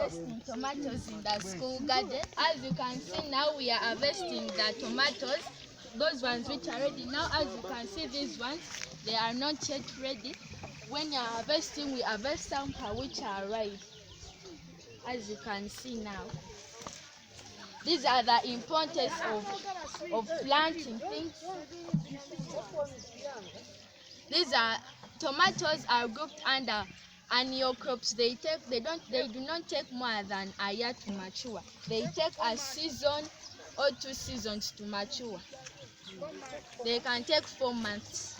harvesting tomatoes in the school garden. As you can see now, we are harvesting the tomatoes, those ones which are ready. Now, as you can see, these ones, they are not yet ready. When you are harvesting, we harvest some which are ripe, as you can see now. These are the importance of planting things. These are tomatoes are grouped under annual crops. They do not take more than a year to mature. They take a season or 2 seasons to mature. They can take 4 months.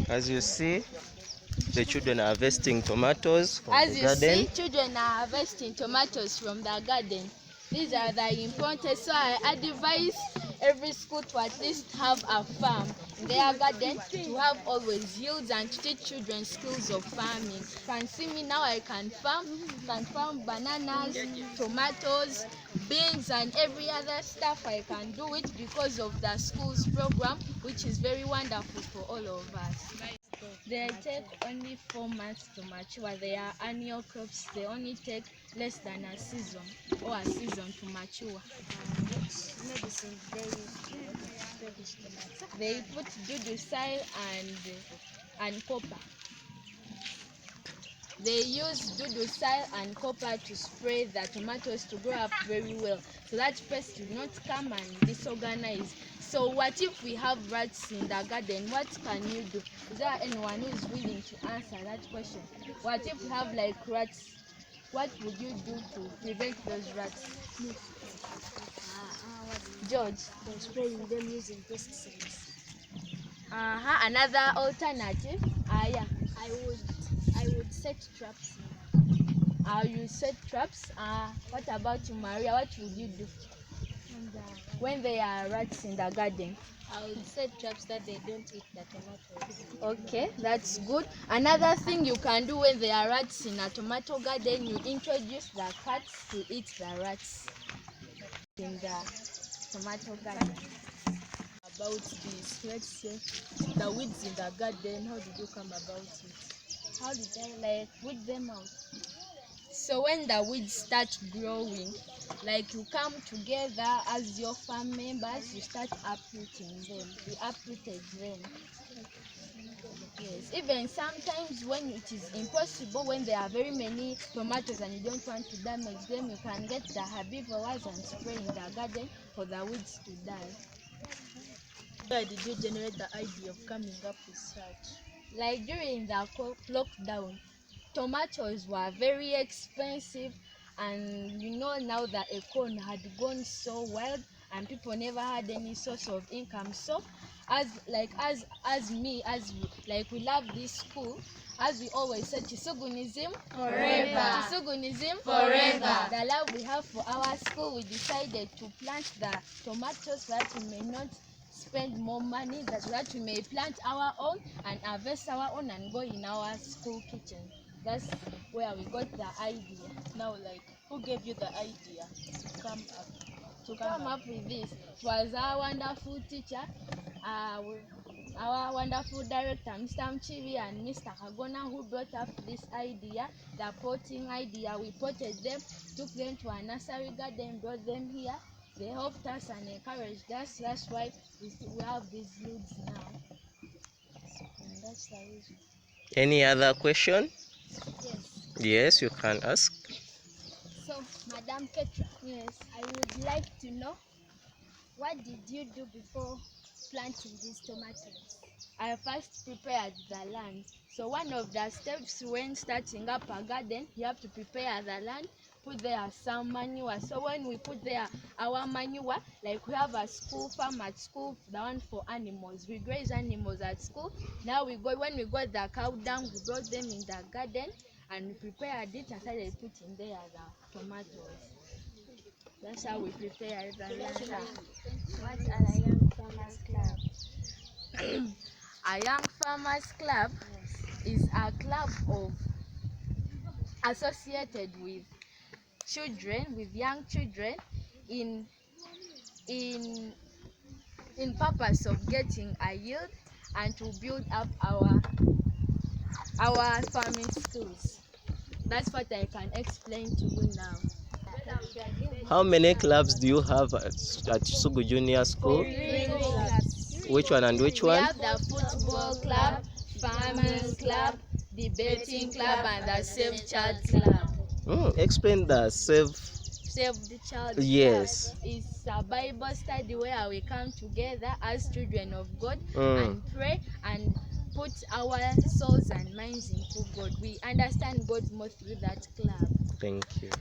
As you see, the children are harvesting tomatoes from As the you garden. see, children are harvesting tomatoes from the garden. These are the important. So I advise every school to at least have a farm in their garden to have always yields and to teach children skills of farming. You can see me now, I can farm bananas, tomatoes, beans and every other stuff. I can do it because of the school's program, which is very wonderful for all of us. They take only 4 months to mature. They are annual crops. They only take less than a season or a season to mature. Medicine they use to produce tomatoes. They put Dudusile and copper. They use Dudusile and copper to spray the tomatoes to grow up very well, so that pests will not come and disorganize. So what if we have rats in the garden? What can you do? Is there anyone who is willing to answer that question? What if we have like rats? What would you do to prevent those rats? George? They're spraying them using pesticides. Another alternative? Yeah. I would set traps. You set traps. What about you, Maria? What would you do when there are rats in the garden? I would set traps that they don't eat the tomatoes. Okay, that's good. Another thing you can do when there are rats in a tomato garden, you introduce the cats to eat the rats in the tomato garden. About this, let's say the weeds in the garden, how did you come about it? How did I weed them out? So when the weeds start growing, like you come together as your farm members, you start uprooting them. We uprooted them. Yes, even sometimes when it is impossible, when there are very many tomatoes and you don't want to damage them, you can get the herbivores and spray in the garden for the weeds to die. Where did you generate the idea of coming up with such? Like during the lockdown, tomatoes were very expensive, and you know now the economy had gone so wild and people never had any source of income. So we love this school, as we always say, Chisugunism Forever. Chisugunism Forever. The love we have for our school, we decided to plant the tomatoes so that we may not spend more money, that we may plant our own and harvest our own and go in our school kitchen. That's where we got the idea. Now, like, who gave you the idea to come up With this? It was our wonderful teacher, our wonderful director, Mr. Mchivi and Mr. Kagona, who brought up this idea, the potting idea. We potted them, took them to a nursery garden, brought them here. They helped us and encouraged us. That's why we have these yields now. And that's the reason. Any other question? Yes. Yes, you can ask. So, Madam Petra, Yes. I would like to know, what did you do before planting these tomatoes? I first prepared the land. So one of the steps when starting up a garden, you have to prepare the land, put there some manure. So when we put there our manure, like we have a school farm at school, the one for animals. We graze animals at school. Now when we got the cow dung, we brought them in the garden and we prepared it and started putting there the tomatoes. That's how we prepare the land. What are a young farmers club? A young farmers club is a club associated with children, with young children, in in purpose of getting a yield and to build up our farming skills. That's what I can explain to you now. How many clubs do you have at Kisugu Junior School? Which one and which We one? have the football club, farming club, debating club, and the Save Child club. Explain the Save. Save the Child Yes. club is a Bible study where we come together as children of God Mm. and pray and put our souls and minds into God. We understand God more through that club. Thank you.